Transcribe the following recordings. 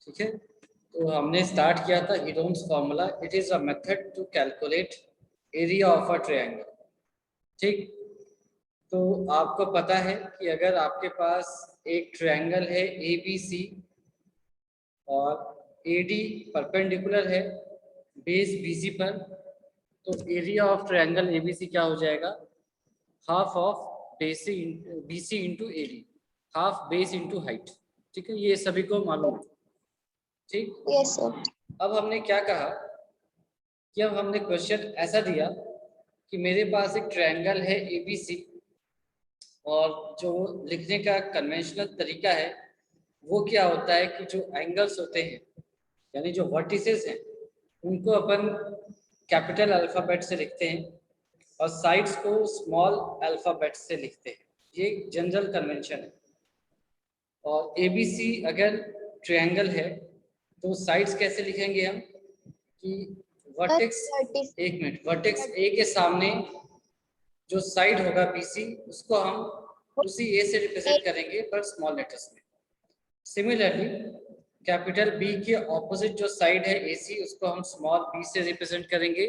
ठीक है, तो हमने स्टार्ट किया था Heron's formula. It is a method to calculate area of a triangle. ठीक, तो आपको पता है कि अगर आपके पास एक ट्रायंगल है ए बी सी और ए डी परपेंडिकुलर है बेस बी सी पर, तो area of triangle A B C क्या हो जाएगा? Half of base B C into A D, half base into height. ठीक है, ये सभी को मालूम है। ठीक, यस सर। अब हमने क्या कहा कि अब हमने क्वेश्चन ऐसा दिया कि मेरे पास एक ट्रायंगल है ए बी सी, और जो लिखने का कन्वेंशनल तरीका है वो क्या होता है कि जो एंगल्स होते हैं यानी जो वर्टिसेस हैं उनको अपन कैपिटल अल्फाबेट से लिखते हैं और साइड्स को स्मॉल अल्फाबेट से लिखते हैं। ये जनरल कन्वेंशन है। और ए बी सी अगर ट्रायंगल है तो साइड्स कैसे लिखेंगे हम कि वर्टेक्स, एक मिनट, वर्टेक्स ए के सामने जो साइड होगा BC उसको हम उसी ए से रिप्रेजेंट करेंगे पर स्मॉल लेटर्स में। सिमिलरली कैपिटल बी के ऑपोजिट जो साइड है AC उसको हम स्मॉल b से रिप्रेजेंट करेंगे,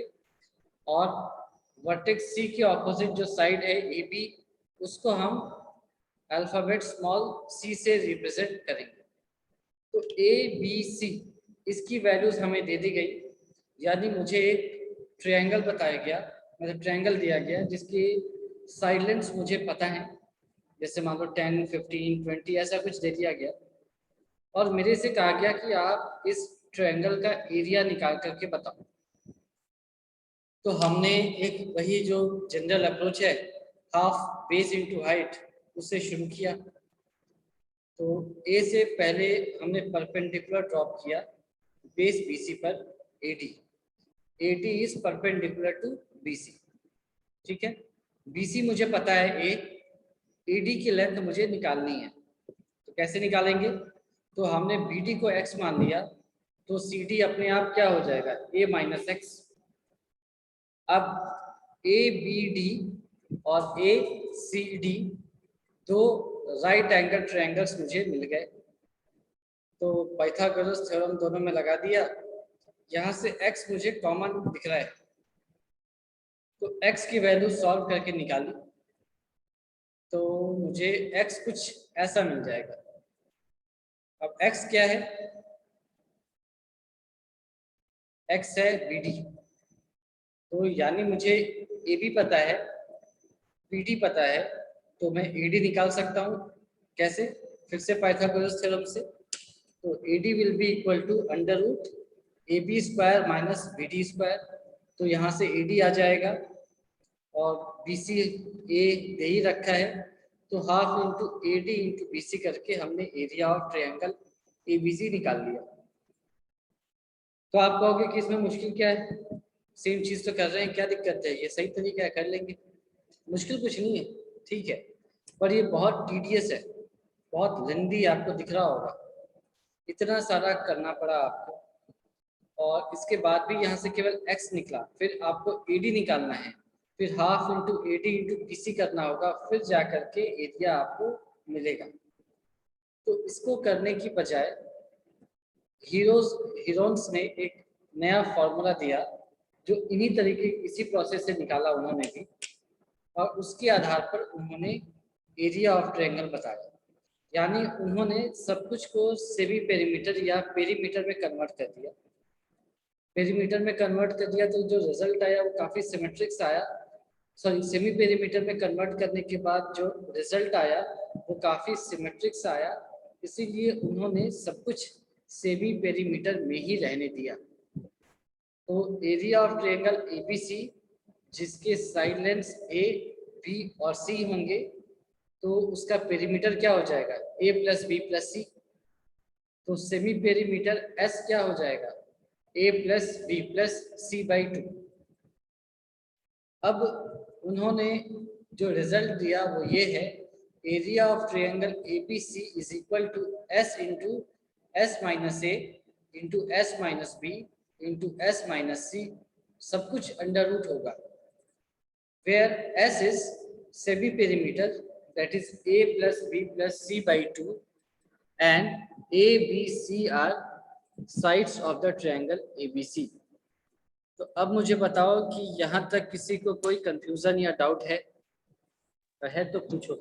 और वर्टेक्स C के ऑपोजिट जो साइड है AB उसको हम अल्फाबेट स्मॉल c से रिप्रेजेंट करेंगे। तो ABC इसकी वैल्यूज हमें दे दी गई, यानी मुझे एक ट्रायंगल बताया गया, मतलब ट्रायंगल दिया गया जिसकी साइड लेंथ्स मुझे पता है, जैसे मान लो 10, 15, 20 ऐसा कुछ दे दिया गया, और मेरे से कहा गया कि आप इस ट्रायंगल का एरिया निकाल करके बताओ। तो हमने एक वही जो जनरल अप्रोच है हाफ बेस इनटू हाइट उससे शुरू किया। तो ए से पहले हमने परपेंडिकुलर ड्रॉप किया बेस BC पर AD। AD is perpendicular to BC। ठीक है, BC मुझे पता है A, AD की लेंथ मुझे निकालनी है। तो कैसे निकालेंगे? तो हमने BD को x मान लिया, तो CD अपने आप क्या हो जाएगा? A minus x. अब ABD और ACD दो राइट एंगल ट्रायंगल्स मुझे मिल गए। तो पाइथागोरस थ्योरम दोनों में लगा दिया। यहाँ से x मुझे कॉमन दिख रहा है, तो x की वैल्यू सॉल्व करके निकाली तो मुझे x कुछ ऐसा मिल जाएगा। अब x क्या है? x है BD। तो यानी मुझे AB पता है, BD पता है, तो मैं AD निकाल सकता हूँ। कैसे? फिर से पाइथागोरस थ्योरम से। तो AD will be equal to under root AB square minus BD square. तो यहाँ से AD आ जाएगा और BC A दे ही रखा है, तो half into AD into BC करके हमने एरिया ऑफ ट्रायंगल ABC निकाल लिया। तो आप कहोगे कि इसमें मुश्किल क्या है? सेम चीज तो कर रहे हैं, क्या दिक्कत है? ये सही तरीका है, कर लेंगे, मुश्किल कुछ नहीं है। ठीक है, पर ये बहुत टीडियस है, बहुत लेंदी आपको दिख रहा होगा, इतना सारा करना पड़ा आपको, और इसके बाद भी यहाँ से केवल x निकला। फिर आपको AD निकालना है, फिर half into AD into BC करना होगा, फिर जा करके एरिया आपको मिलेगा। तो इसको करने की बजाय हीरोन्स ने एक नया फॉर्मूला दिया जो इन्हीं तरीके इसी प्रोसेस से निकाला उन्होंने भी, और उसके आधार पर उन्होंने एरिया ऑफ ट्रायंगल बताया। यानी उन्होंने सब कुछ को सेमी पेरीमीटर या पेरीमीटर में कन्वर्ट कर दिया। पेरीमीटर में कन्वर्ट कर दिया तो जो रिजल्ट आया वो काफ़ी सिमेट्रिक्स आया। सॉरी, सेमी पेरीमीटर में कन्वर्ट करने के बाद जो रिजल्ट आया वो काफ़ी सिमेट्रिक्स आया, इसीलिए उन्होंने सब कुछ सेमी पेरीमीटर में ही रहने दिया। तो एरिया ऑफ ट्रायंगल ABC जिसके साइड लेंथ्स A, B और C होंगे, तो उसका पेरीमीटर क्या हो जाएगा? A plus B plus C। तो सेमी पेरीमीटर S क्या हो जाएगा? A plus B plus C by 2। अब उन्होंने जो रिजल्ट दिया वो ये है, area of triangle ABC is equal to S into S minus A into S minus B into S minus C, सब कुछ अंडर रूट होगा, where S is semi perimeter, that is A plus B plus C by 2, and A, B, C are sides of the triangle ABC. तो अब मुझे बताओ कि यहाँ तक किसी को कोई कंफ्यूजन या डाउट है तो पूछो।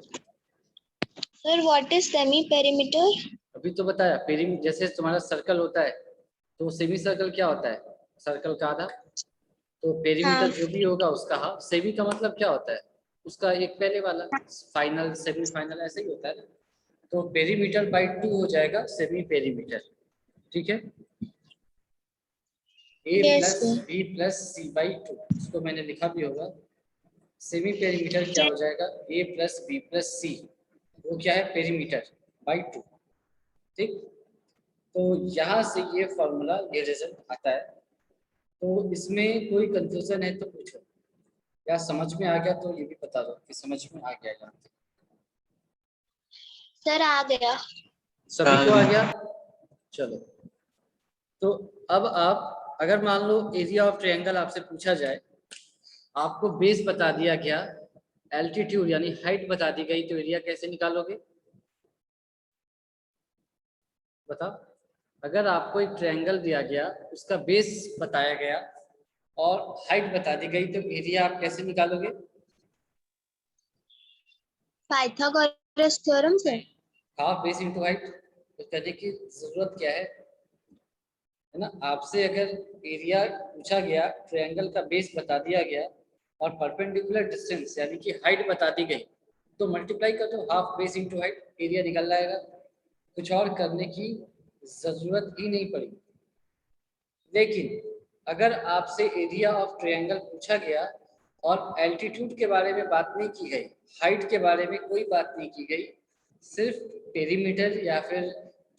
Sir what is semi perimeter? अभी तो बताया, पेरीमीटर जैसे तुम्हारा सर्कल होता है तो सेमी सर्कल क्या होता है, सर्कल का आधा। तो पेरीमीटर जो भी होगा उसका हाफ। सेमी का मतलब क्या होता है, उसका एक पहले वाला, फाइनल सेमीफाइनल ऐसे ही होता है ना। तो पेरीमीटर बाई 2 हो जाएगा सेमी पेरीमीटर। ठीक है, A yes plus sir. B plus C by 2, इसको मैंने लिखा भी होगा। सेमी पेरीमीटर क्या हो जाएगा, ए प्लस बी प्लस सी, वो क्या है पेरीमीटर बाई 2। ठीक, तो यहाँ से ये फॉर्मूला, ये रिजल्ट आता है। तो इसमें कोई कंफ्यूजन है तो पूछो, या समझ में आ गया तो ये भी बता दो कि समझ में आ गया यहाँ तक। सर आ गया। सभी को आ गया। चलो, तो अब आप अगर मान लो एरिया ऑफ ट्रायंगल आपसे पूछा जाए, आपको बेस बता दिया गया, एल्टीट्यूड यानी हाइट बता दी गई, तो एरिया कैसे निकालोगे बताओ। अगर आपको एक ट्रायंगल दिया गया, उसका बेस बताया गया और हाइट बता दी गई, तो एरिया आप कैसे निकालोगे। पाइथागोरस थ्योरम से। Half base into height. तो कहने की जरूरत क्या है ना। आपसे अगर एरिया पूछा गया, ट्रायंगल का बेस बता दिया गया और परपेंडिकुलर डिस्टेंस यानी कि हाइट बता दी गई, तो मल्टीप्लाई कर दो, half base into height, area निकल आएगा। कुछ और करने की जरूरत ही नहीं पड़ी। लेकिन अगर आपसे एरिया ऑफ ट्रायंगल पूछा गया और एल्टीट्यूड के बारे में बात नहीं की गई, हाइट के बारे में कोई बात नहीं की गई, सिर्फ पेरीमीटर या फिर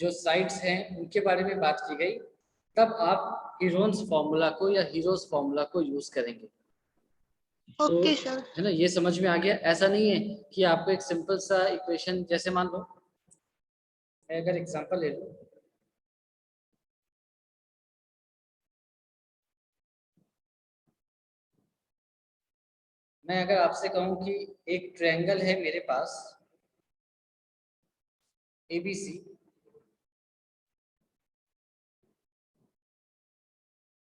जो साइड्स हैं उनके बारे में बात की गई, तब आप हीरोन्स फॉर्मूला को या हीरोज फॉर्मूला को यूज करेंगे। तो ओके सर। है ना, ये समझ में आ गया। ऐसा नहीं है कि आपको एक सिंपल सा इक्वेशन, जैसे मान लो मैं अगर एग्जांपल ले लूं, मैं अगर आपसे कहूं कि एक ट्रायंगल है मेरे पास एबीसी,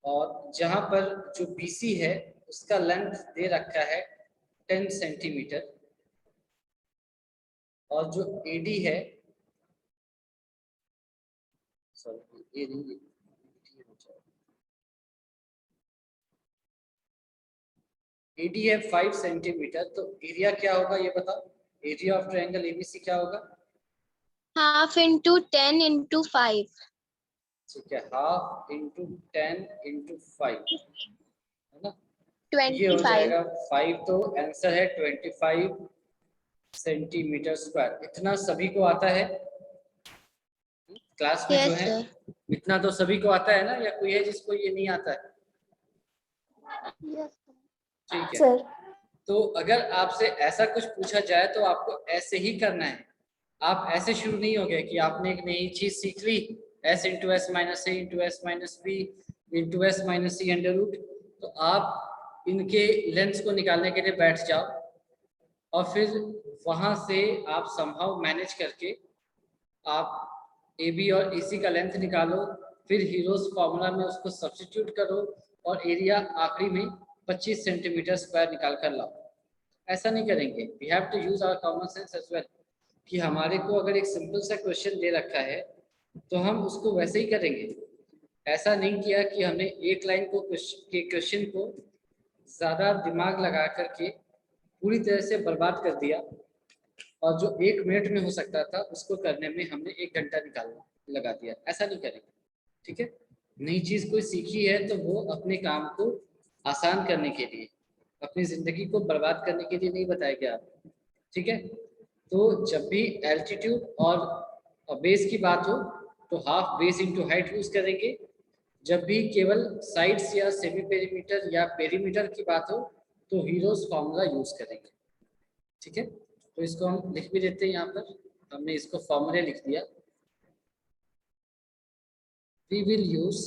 और जहां पर जो बीसी है उसका लेंथ दे रखा है 10 सेंटीमीटर, और जो एडी है, सॉरी ए नहीं, एडी है 5 सेंटीमीटर, तो एरिया क्या होगा ये बताओ, एरिया ऑफ ट्रायंगल एबीसी क्या होगा। Half into 10 into 5। ठीक है, हाफ इंटू 10 इंटू 5, है ना। ये हो 25। जाएगा 5, तो आंसर है 25 सेंटीमीटर स्क्वायर। इतना सभी को आता है क्लास में जो यस है, सर। इतना तो सभी को आता है ना, या कोई है जिसको ये नहीं आता है। यस ठीक है, सर। तो अगर आपसे ऐसा कुछ पूछा जाए तो आपको ऐसे ही करना है। आप ऐसे शुरू नहीं हो गए कि आपने एक नई चीज सीख ली, S into S minus A into S minus B into S minus C under root, तो आप इनके लेंथ्स को निकालने के लिए बैठ जाओ और फिर वहां से आप समहाउ मैनेज करके आप ए बी और ए सी का लेंथ निकालो, फिर हीरोज फॉर्मूला में उसको सब्स्टिट्यूट करो और एरिया आखिरी में 25 सेंटीमीटर स्क्वायर निकाल कर लाओ। ऐसा नहीं करेंगे, we have to use our common sense as well, कि हमारे को अगर एक सिंपल सा क्वेश्चन दे रखा है तो हम उसको वैसे ही करेंगे। ऐसा नहीं किया कि हमने एक लाइन को क्वेश्चन को ज़्यादा दिमाग लगा करके पूरी तरह से बर्बाद कर दिया, और जो 1 मिनट में हो सकता था उसको करने में हमने 1 घंटा निकालना लगा दिया। ऐसा नहीं करेंगे, ठीक है। नई चीज़ कोई सीखी है तो वो अपने काम को आसान करने के लिए, अपनी ज़िंदगी को बर्बाद करने के लिए नहीं बताएगा आपको, ठीक है। तो जब भी एल्टीट्यूड और बेस की बात हो तो half base into height use करेंगे। जब भी केवल साइड्स या सेमी पेरीमीटर या पेरीमीटर की बात हो तो हीरोज फॉर्मूला यूज करेंगे, ठीक है। तो इसको हम लिख भी देते हैं, यहाँ पर हमने इसको फॉर्मूले लिख दिया। We will use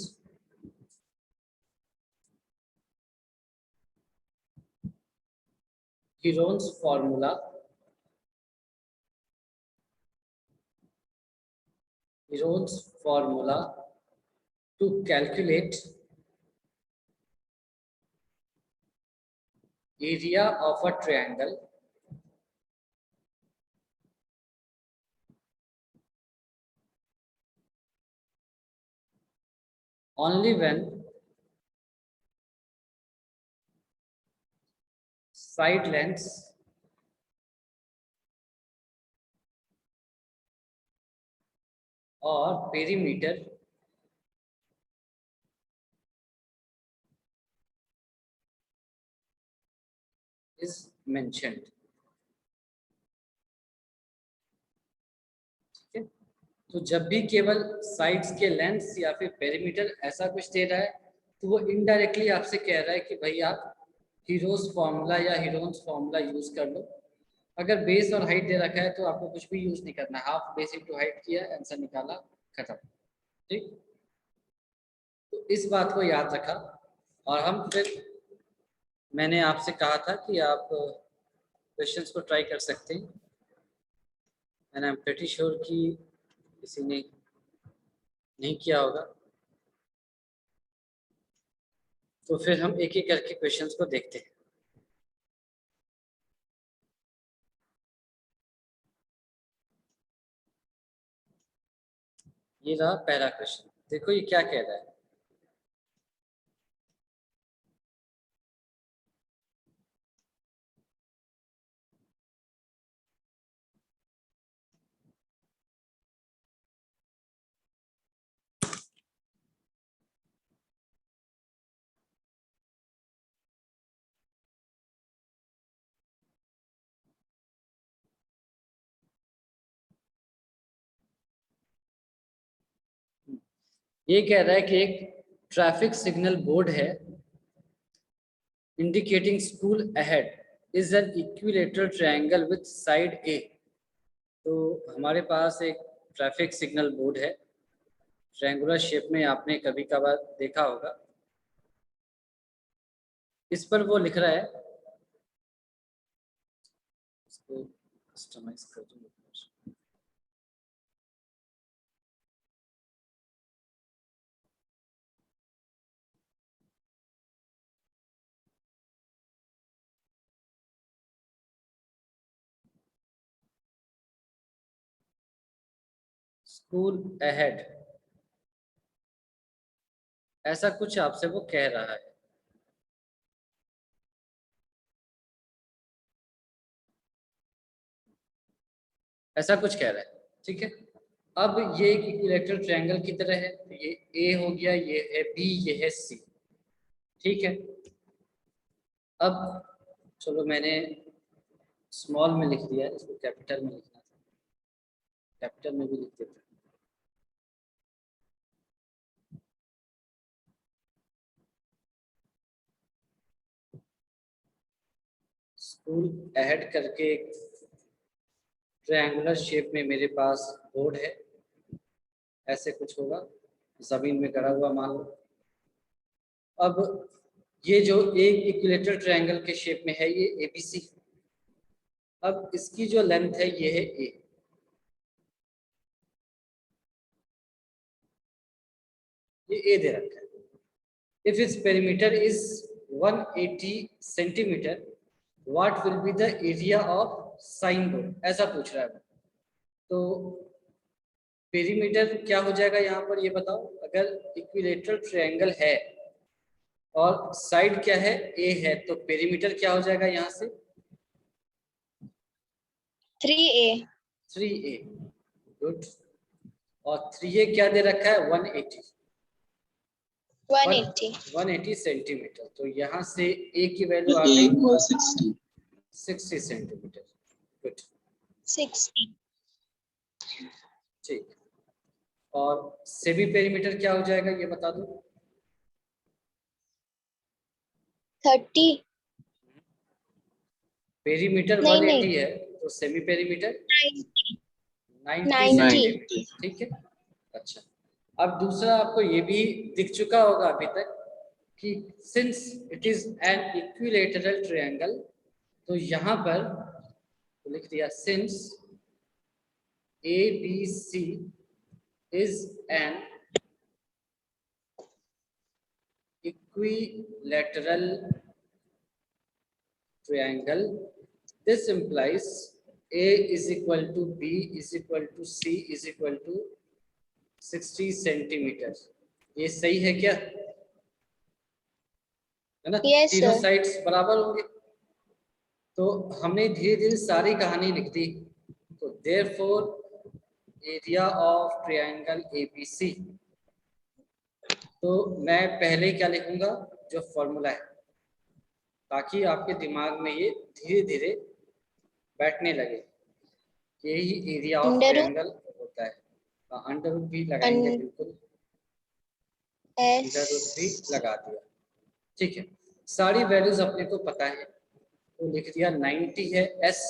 Heron's formula Heron's formula to calculate area of a triangle only when side lengths or perimeter is mentioned. ठीक है, तो जब भी केवल साइड्स के लेंथ्स या फिर पेरीमीटर ऐसा कुछ दे रहा है तो वो इनडायरेक्टली आपसे कह रहा है कि भाई आप हीरोज फॉर्मूला या हीरोन्स फॉर्मूला यूज कर लो। अगर बेस और हाइट दे रखा है तो आपको कुछ भी यूज नहीं करना, हाफ बेस इनटू हाइट किया, आंसर निकाला, खत्म। ठीक, तो इस बात को याद रखा और हम फिर मैंने आपसे कहा था कि आप क्वेश्चंस को ट्राई कर सकते हैं and I am pretty sure कि किसी ने नहीं किया होगा। तो फिर हम एक एक करके क्वेश्चंस को देखते हैं। ये रहा पहला क्वेश्चन, देखो ये क्या कह रहा है। ये कह रहा है कि एक ट्रैफिक सिग्नल बोर्ड है indicating school ahead is an equilateral triangle with side A. तो हमारे पास एक ट्रैफिक सिग्नल बोर्ड है, ट्रायंगुलर शेप में, आपने कभी कभार देखा होगा। इस पर वो लिख रहा है, इसको कस्टमाइज कर दूंगा। स्कूल अहेड, ऐसा कुछ आपसे वो कह रहा है। ऐसा कुछ कह रहा है, ठीक है। अब ये एक इक्विलेटरल ट्रायंगल की तरह है, तो ये ए हो गया, ये है बी, ये है सी, ठीक है। अब चलो मैंने स्मॉल में लिख दिया है, इसको कैपिटल में लिखना था, कैपिटल में भी लिख देता हूं। स्कूल अहेड करके ट्रायंगुलर शेप में मेरे पास बोर्ड है, ऐसे कुछ होगा, जमीन में गड़ा हुआ मान लो। अब ये जो एक इक्विलेटरल ट्रायंगल के शेप में है, ये एबीसी। अब इसकी जो लेंथ है ये है ए, ये ए दे रखा है। If its perimeter is 180 centimetre what will be the area of sine board, ऐसा पूछ रहा है। तो पेरीमीटर क्या हो जाएगा यहाँ पर, ये बताओ। अगर इक्विलेटरल ट्रायंगल है और साइड क्या है, ए है, तो पेरीमीटर क्या हो जाएगा यहाँ से, 3A। 3A, good. और 3A क्या दे रखा है, 180 सेंटीमीटर। तो यहाँ से ए की वैल्यू आ गई 60 सेंटीमीटर, गुड, 60। ठीक। और सेमी पेरीमीटर क्या हो जाएगा, ये बता दो। 30। पेरीमीटर नहीं, 180 नहीं। है, तो सेमी पेरीमीटर 90 90। सेंटीमीटर, ठीक है। अच्छा, अब दूसरा आपको ये भी दिख चुका होगा अभी तक कि since it is an equilateral triangle, तो यहाँ पर लिख दिया since ABC is an equilateral triangle. This implies A is equal to B is equal to C is equal to 60 centimetre. ये सही है क्या? है ना? Yes, तीनों sir. साइड्स बराबर होंगे। तो हमने धीरे धीरे सारी कहानी लिख दी। तो therefore area of triangle ABC, तो मैं पहले क्या लिखूंगा, जो फॉर्मूला है, ताकि आपके दिमाग में ये धीरे धीरे बैठने लगे। यही area of Under root triangle होता है। अंडर रूट भी लगाएंगे, and बिल्कुल अंडर रूट भी S. लगा दिया। ठीक है, सारी वैल्यूज अपने को पता है, तो लिख दिया 90 है S,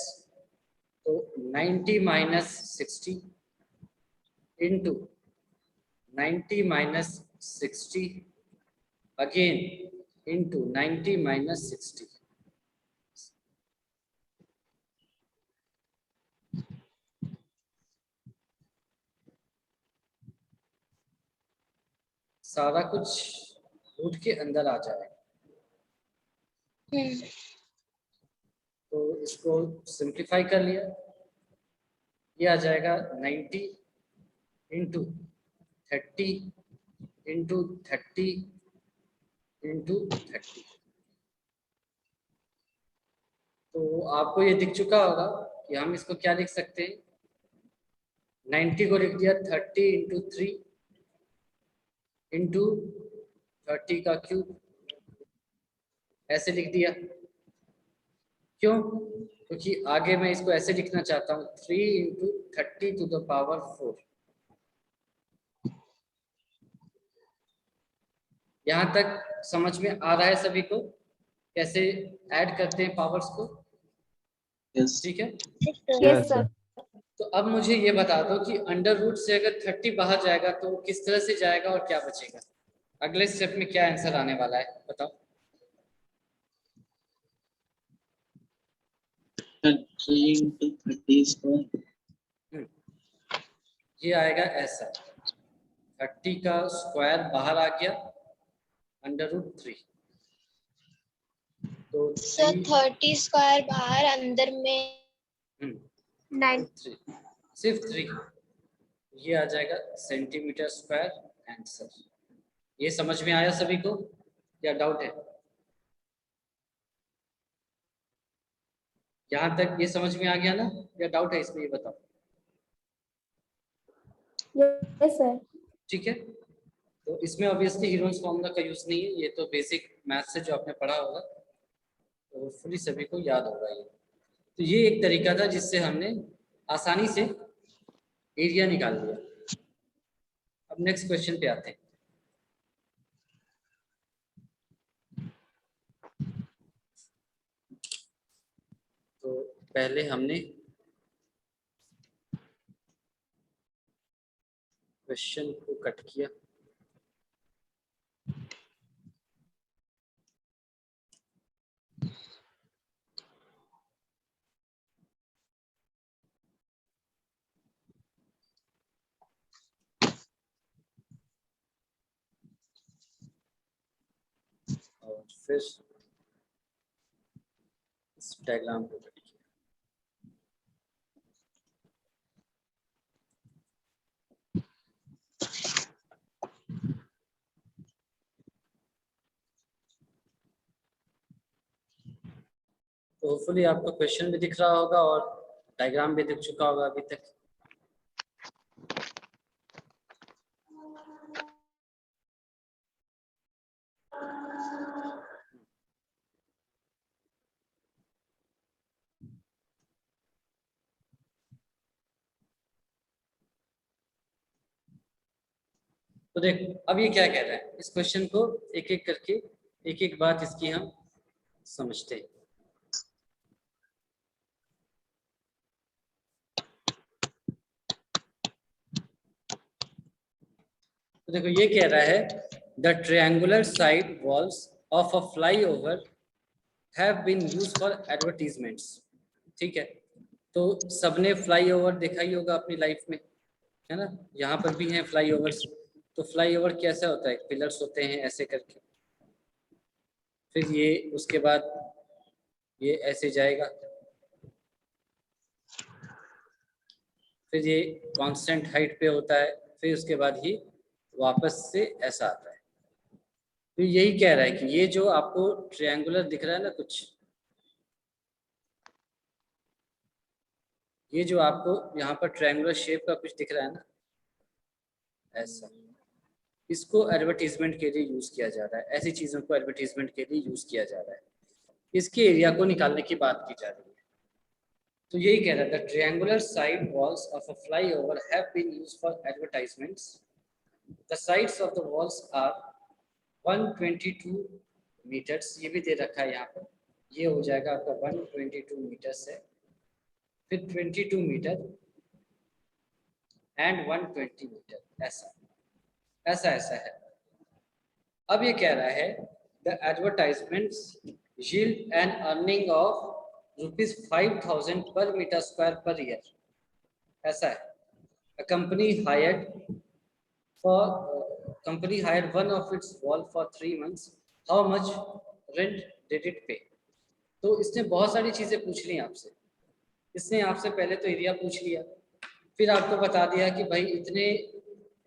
तो 90 minus 60 into 90 minus 60 again into 90 minus 60। सारा कुछ रूट के अंदर आ जाएगा। तो इसको सिंप्लीफाई कर लिया, ये आ जाएगा 90 इंटू 30 इंटू 30 इंटू 30। तो आपको ये दिख चुका होगा कि हम इसको क्या लिख सकते हैं। 90 को लिख दिया 30 इंटू 3 इंटू 30 का क्यूब, ऐसे लिख दिया। क्यों? क्योंकि आगे मैं इसको ऐसे लिखना चाहता हूँ 3 इंटू 30 टू द पावर 4। यहाँ तक समझ में आ रहा है सभी को कैसे ऐड करते हैं पावर्स को? ठीक है। Yes sir. तो अब मुझे ये बता दो कि अंडर रूट से अगर 30 बाहर जाएगा तो किस तरह से जाएगा और क्या बचेगा? अगले स्टेप में क्या आंसर आने वाला है बताओ। 30 into 30 square। ये आएगा ऐसा, 30 का स्क्वायर बाहर आ गया, अंडर रूट 3। तो सर 30 स्क्वायर बाहर, अंदर में 9 सिर्फ 3, ये आ जाएगा सेंटीमीटर स्क्वायर आंसर। ये समझ में आया सभी को या डाउट है? यहाँ तक ये समझ में आ गया ना, या डाउट है इसमें, ये बताओ। Yes sir. ठीक है, तो इसमें ऑब्वियसली हीरोन्स फॉर्मूला का यूज नहीं है, ये तो बेसिक मैथ से जो आपने पढ़ा होगा तो फुली सभी को याद होगा ये। तो ये एक तरीका था जिससे हमने आसानी से एरिया निकाल लिया। अब नेक्स्ट क्वेश्चन पे आते हैं। तो पहले हमने क्वेश्चन को कट किया, और फिर इस डायग्राम को कट किया। तो होपफुली आपको क्वेश्चन भी दिख रहा होगा और डायग्राम भी दिख चुका होगा अभी तक। तो देखो अब ये क्या कह रहा है, इस क्वेश्चन को एक एक करके एक एक बात इसकी हम समझते हैं। तो देखो ये कह रहा है the triangular side walls of a flyover have been used for advertisements. ठीक है, तो सबने फ्लाईओवर देखा ही होगा अपनी लाइफ में, है ना? यहाँ पर भी हैं फ्लाईओवर्स। तो फ्लाईओवर कैसा होता है, पिलर्स होते हैं ऐसे करके, फिर ये उसके बाद ये ऐसे जाएगा, फिर ये कांस्टेंट हाइट पे होता है, फिर उसके बाद ये वापस से ऐसा आता है। तो यही कह रहा है कि ये जो आपको ट्रायंगुलर दिख रहा है ना, कुछ ये जो आपको यहाँ पर ट्रायंगुलर शेप का कुछ दिख रहा है ना ऐसा, इसको एडवर्टीजमेंट के लिए यूज किया जा रहा है, ऐसी चीजों को एडवर्टीजमेंट के लिए यूज किया जा रहा है। इसके एरिया को निकालने की बात की जा रही है। तो यही कह रहा था, triangular side walls of a flyover have been used for advertisements. The sides of the walls are 122 meters, ये भी दे रखा है यहाँ पर, ये हो जाएगा आपका 122 मीटर्स है, फिर 22 मीटर एंड 120 मीटर, ऐसा ऐसा ऐसा है। अब ये कह रहा है the advertisements yield an earning of ₹5,000 per meter square per year, ऐसा है। A company hired one of its wall for 3 months. How much rent did it pay? तो इसने बहुत सारी चीजें पूछ ली आपसे। इसने आपसे पहले तो एरिया पूछ लिया, फिर आपको बता दिया कि भाई इतने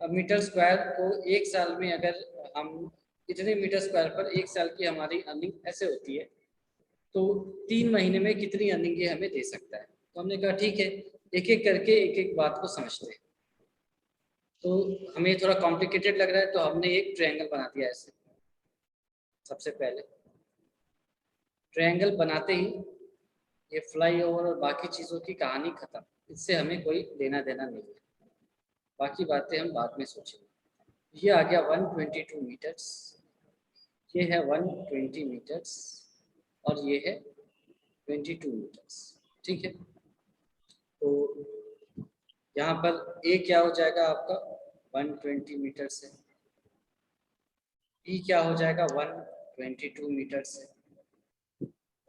मीटर स्क्वायर को एक साल में, अगर हम इतने मीटर स्क्वायर पर एक साल की हमारी अर्निंग ऐसे होती है, तो 3 महीने में कितनी अर्निंग ये हमें दे सकता है। तो हमने कहा ठीक है, एक एक करके एक एक बात को समझते हैं। तो हमें थोड़ा कॉम्प्लिकेटेड लग रहा है, तो हमने एक ट्रायंगल बना दिया ऐसे। सबसे पहले ट्रायंगल बनाते ही ये फ्लाईओवर और बाकी चीज़ों की कहानी खत्म, इससे हमें कोई लेना देना नहीं है, बाकी बातें हम बाद में सोचेंगे। ये आ गया 122 मीटर्स, ये है 120 मीटर्स और ये है 22 मीटर्स, ठीक है। तो यहाँ पर ए क्या हो जाएगा आपका 120 मीटर से, बी क्या हो जाएगा 122 मीटर से,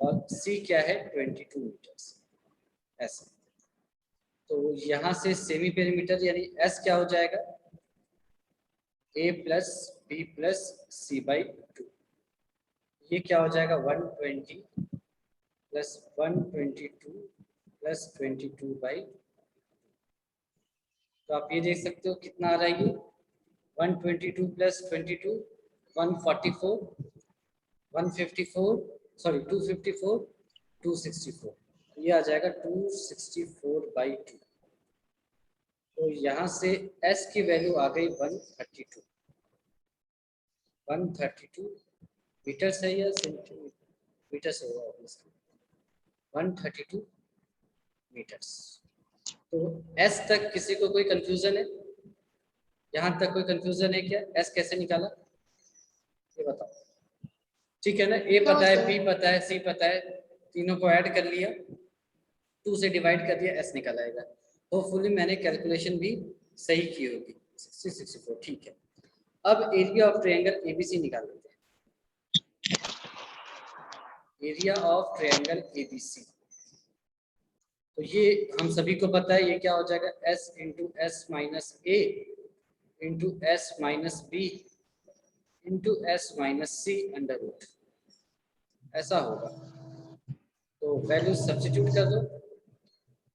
और सी क्या है 22 मीटर से, ऐसा। तो यहाँ से सेमी पेरीमीटर यानी एस क्या हो जाएगा A plus B plus C by 2, ये क्या हो जाएगा 120 प्लस 122 प्लस 22 बाई, तो आप ये देख सकते हो कितना आ रहा है ये 122 प्लस 22 144 154 सॉरी 254 264, ये आ जाएगा 264 बाई 2। तो यहाँ से S की वैल्यू आ गई 132 मीटर है या सेंटीमीटर से होगा ऑब्वियसली 132 मीटर्स। तो S तक किसी को कोई कंफ्यूजन है? यहाँ तक कोई कंफ्यूजन है क्या? S कैसे निकाला ये बताओ, ठीक है ना। A पता है, B पता है, C पता है, तीनों को ऐड कर लिया, 2 से डिवाइड कर दिया, S निकल आएगा। होपफुली मैंने कैलकुलेशन भी सही की होगी। 64 ठीक है। अब एरिया ऑफ ट्रायंगल ABC निकाल लेते हैं। एरिया ऑफ ट्रायंगल ABC, तो ये हम सभी को पता है, ये क्या हो जाएगा S into S minus A into S minus B into S minus C under root, ऐसा होगा। तो वैल्यू सब्स्टिट्यूट कर दो,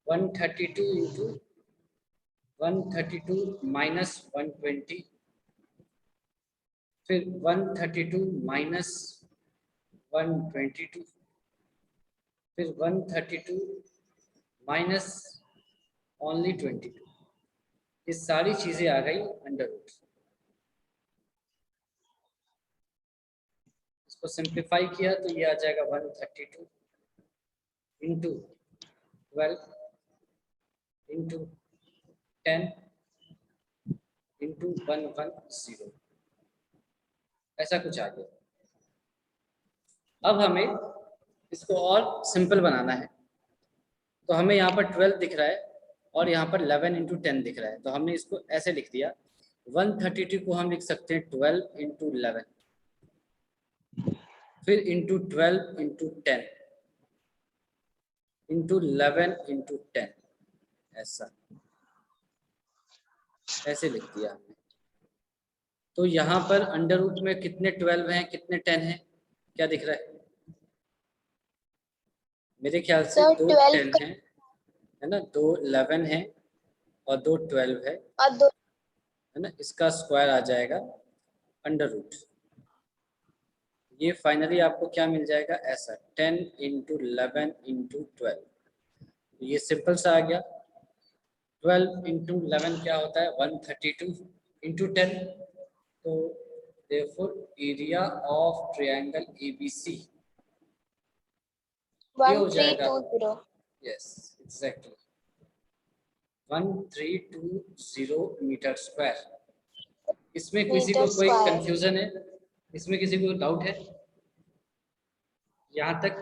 132 इंटू 132 माइनस 120, फिर 132 माइनस 122, फिर 132 माइनस ओनली 22, ये सारी चीजें आ गई अंडर रूट। इसको सिंप्लीफाई किया तो ये आ जाएगा 132 इंटू 12 इंटू 10 इंटू 110, ऐसा कुछ आ गया। अब हमें इसको और सिंपल बनाना है, तो हमें यहाँ पर 12 दिख रहा है और यहाँ पर 11 इंटू 10 दिख रहा है, तो हमने इसको ऐसे लिख दिया। 132 को हम लिख सकते हैं 12 इंटू 11, फिर इंटू 12 इंटू 10 इंटू 11 इंटू 10, ऐसा ऐसे लिख दिया हमने। तो यहाँ पर अंडर रूट में कितने 12 हैं कितने 10 हैं, क्या दिख रहा है? मेरे ख्याल से Sir, 2 12 10 है ना, 2 11 है और 2 12 है और 2 ना, इसका स्क्वायर आ जाएगा अंडर रूट। ये फाइनली आपको क्या मिल जाएगा? ऐसा 10 इंटू 11 इंटू 12। ये सिंपल सा आ गया। 12 इंटू 11 क्या होता है? 132 इंटू 10। तो therefore area of triangle ABC ये हो जाएगा 1320. Yes exactly 1320 meter square. इसमें किसी को Meter कोई square. कंफ्यूजन है? इसमें किसी को डाउट है यहाँ तक?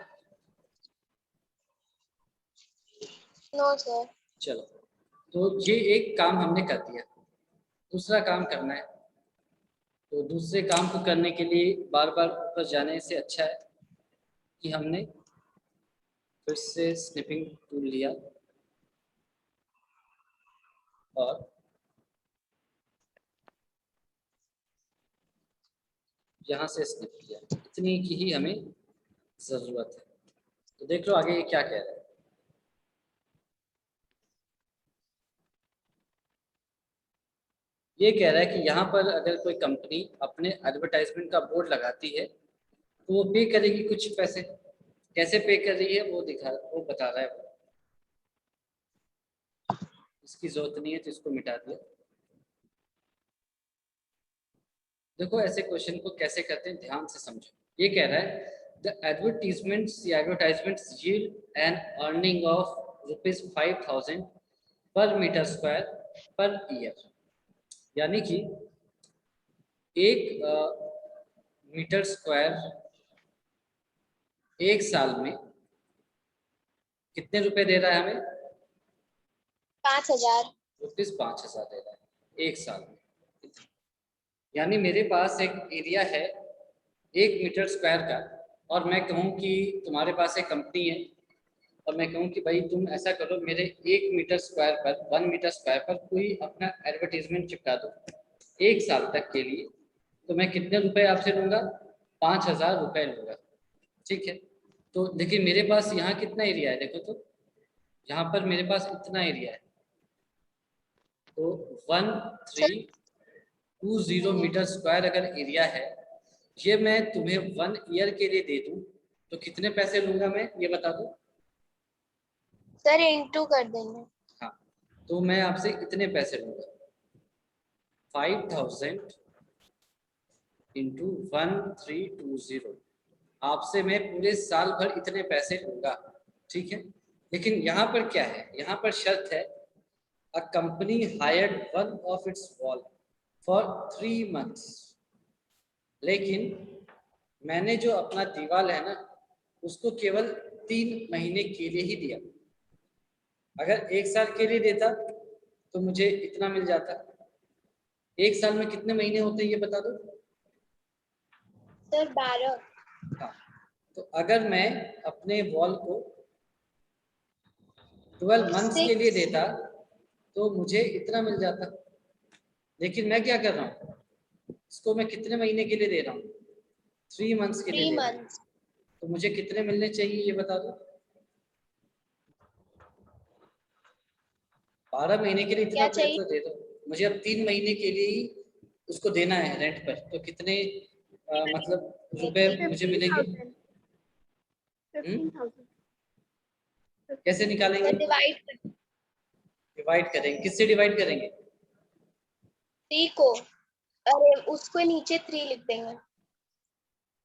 No, sir. चलो, तो ये एक काम हमने कर दिया। दूसरा काम करना है, तो दूसरे काम को करने के लिए बार बार ऊपर जाने से अच्छा है कि हमने फिर से स्निपिंग टूल लिया और यहाँ से स्निप किया। इतनी की ही हमें ज़रूरत है। तो देख लो आगे ये क्या कह रहा है। ये कह रहा है कि यहाँ पर अगर कोई कंपनी अपने एडवर्टाइजमेंट का बोर्ड लगाती है तो वो पे करेगी कुछ पैसे। कैसे पे कर रही है वो बता रहा है। इसकी जरूरत नहीं है तो इसको मिटा दिया। देखो ऐसे क्वेश्चन को कैसे करते हैं, ध्यान से समझो। ये कह रहा है the advertisements yield an earning of ₹5,000 per metre square per year. यानी कि एक मीटर स्क्वायर एक साल में कितने रुपए दे रहा है हमें? 5000. ₹5,000 दे रहा है एक साल में। यानी मेरे पास एक एरिया है 1 मीटर स्क्वायर का, और मैं कहूँ कि तुम्हारे पास एक कंपनी है और मैं कहूँ कि भाई तुम ऐसा करो, मेरे 1 मीटर स्क्वायर पर 1 मीटर स्क्वायर पर कोई अपना एडवर्टीजमेंट चिपका दो एक साल तक के लिए, तो मैं कितने रुपए आपसे लूँगा? 5,000 रुपये लूँगा। ठीक है, तो देखिए मेरे पास यहाँ कितना एरिया है, देखो तो यहाँ पर मेरे पास इतना एरिया है। तो 1320 मीटर स्क्वायर अगर एरिया है, ये मैं तुम्हें 1 ईयर के लिए दे दूं तो कितने पैसे लूंगा मैं, ये बता दो। Sir, into कर देंगे. हाँ, तो मैं आपसे इतने पैसे लूंगा 5,000 इंटू 1320। आपसे मैं पूरे साल भर इतने पैसे लूंगा। ठीक है, लेकिन यहाँ पर क्या है? यहाँ पर शर्त है a company hired one of its wall for 3 months। लेकिन मैंने जो अपना दीवाल है ना उसको केवल 3 महीने के लिए ही दिया। अगर 1 साल के लिए देता तो मुझे इतना मिल जाता। 1 साल में कितने महीने होते हैं ये बता दो। Sir, 12. हाँ, तो अगर मैं अपने वॉल को 12 months के लिए देता तो मुझे इतना मिल जाता। लेकिन मैं क्या कर रहा हूँ, इसको मैं कितने महीने के लिए दे रहा हूँ? 3 months के लिए 3 दे रहा हूँ। months. तो मुझे कितने मिलने चाहिए ये बता दो। 12 महीने के लिए इतना क्या चाहिए? पैसा दे दो, मुझे अब 3 महीने के लिए ही उसको देना है रेंट पर। तो कितने मतलब रुपए मुझे मिलेंगे? 15,000. कैसे निकालेंगे? Sir, divide डिवाइड करेंगे। किससे डिवाइड करेंगे? 3 को. अरे उसको नीचे 3 लिख देंगे.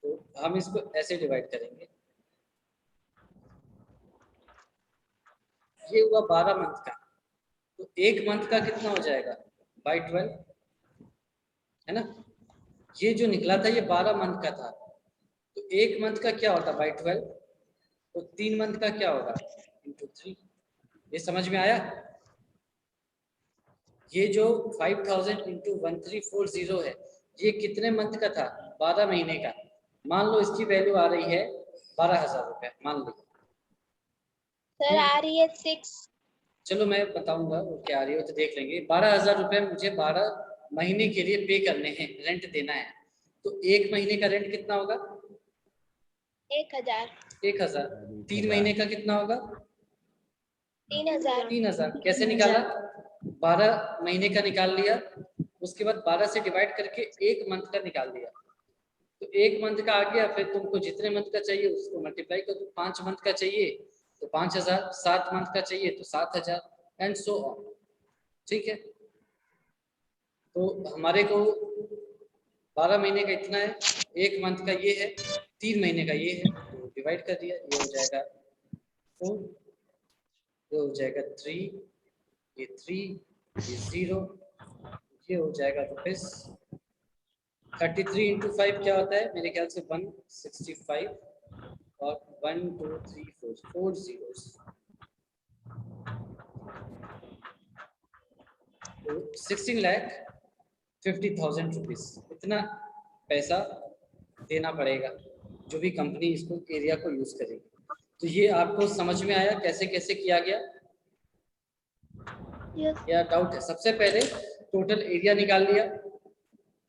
तो हम इसको ऐसे डिवाइड करेंगे। ये हुआ 12 मंथ का, तो 1 मंथ का कितना हो जाएगा? बाई 12 है ना। ये जो निकला था ये 12 मंथ का था, तो 1 मंथ का क्या होता? बाई 12। तो 3 मंथ का क्या होगा? इंटू 3। ये समझ में आया? ये जो 5,000 इंटू 1340 है, ये कितने मंथ का था? 12 महीने का। मान लो इसकी वैल्यू आ रही है 12,000 रुपये, मान लो। Sir, आ रही है 6. चलो मैं बताऊंगा वो क्या आ रही है, तो देख लेंगे। 12,000 रुपये मुझे 12 महीने के लिए पे करने हैं, रेंट देना है। तो 1 महीने का रेंट कितना होगा? 1000 1000। 3 महीने का कितना होगा? 3000 3000। कैसे निकाला? 12 महीने का निकाल लिया, उसके बाद 12 से डिवाइड करके 1 मंथ का निकाल दिया। तो 1 मंथ का आ गया, फिर तुमको जितने मंथ का चाहिए उसको मल्टीप्लाई कर दो। 5 मंथ का चाहिए तो 5000, 7 मंथ का चाहिए तो 7000 एंड सो ऑन। ठीक है, तो हमारे को 12 महीने का इतना है, 1 मंथ का ये है, 3 महीने का ये है, तो डिवाइड कर दिया। ये हो जाएगा 4, ये हो जाएगा 3, ये 3, ये 0, ये हो जाएगा रुपीस 33 इंटू 5 क्या होता है? मेरे ख्याल से 165 और 1 2 3 4 zeros। तो 16,50,000 रुपीज इतना पैसा देना पड़ेगा जो भी कंपनी इसको एरिया को यूज करेगी। तो ये आपको समझ में आया कैसे कैसे किया गया? या डाउट है? सबसे पहले टोटल एरिया निकाल लिया,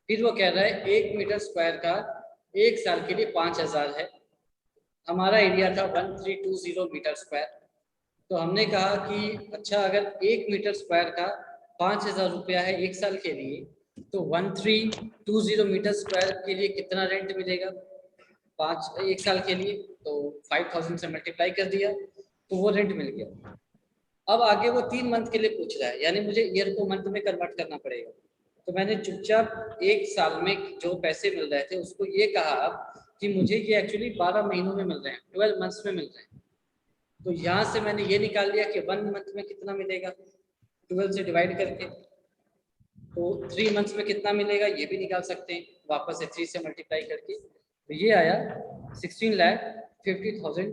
फिर वो कह रहा है 1 मीटर स्क्वायर का 1 साल के लिए 5000 है। हमारा एरिया था 1320 मीटर स्क्वायर। तो हमने कहा कि अच्छा, अगर 1 मीटर स्क्वायर का 5000 रुपया है 1 साल के लिए, तो 1320 मीटर स्क्वायर के लिए कितना रेंट मिलेगा 1 साल के लिए? तो 5000 से मल्टीप्लाई कर दिया तो वो रेंट मिल गया। अब आगे वो 3 मंथ के लिए पूछ रहा है, यानी मुझे ईयर को मंथ में कन्वर्ट करना पड़ेगा। तो मैंने चुपचाप 1 साल में जो पैसे मिल रहे थे उसको ये कहा अब कि मुझे ये एक्चुअली 12 महीनों में मिल रहे हैं, 12 मंथ्स में मिल रहे हैं। तो यहाँ से मैंने ये निकाल लिया कि 1 मंथ में कितना मिलेगा 12 से डिवाइड करके। तो 3 मंथ्स में कितना मिलेगा ये भी निकाल सकते हैं वापस से 3 से मल्टीप्लाई करके। तो ये आया 16,50,000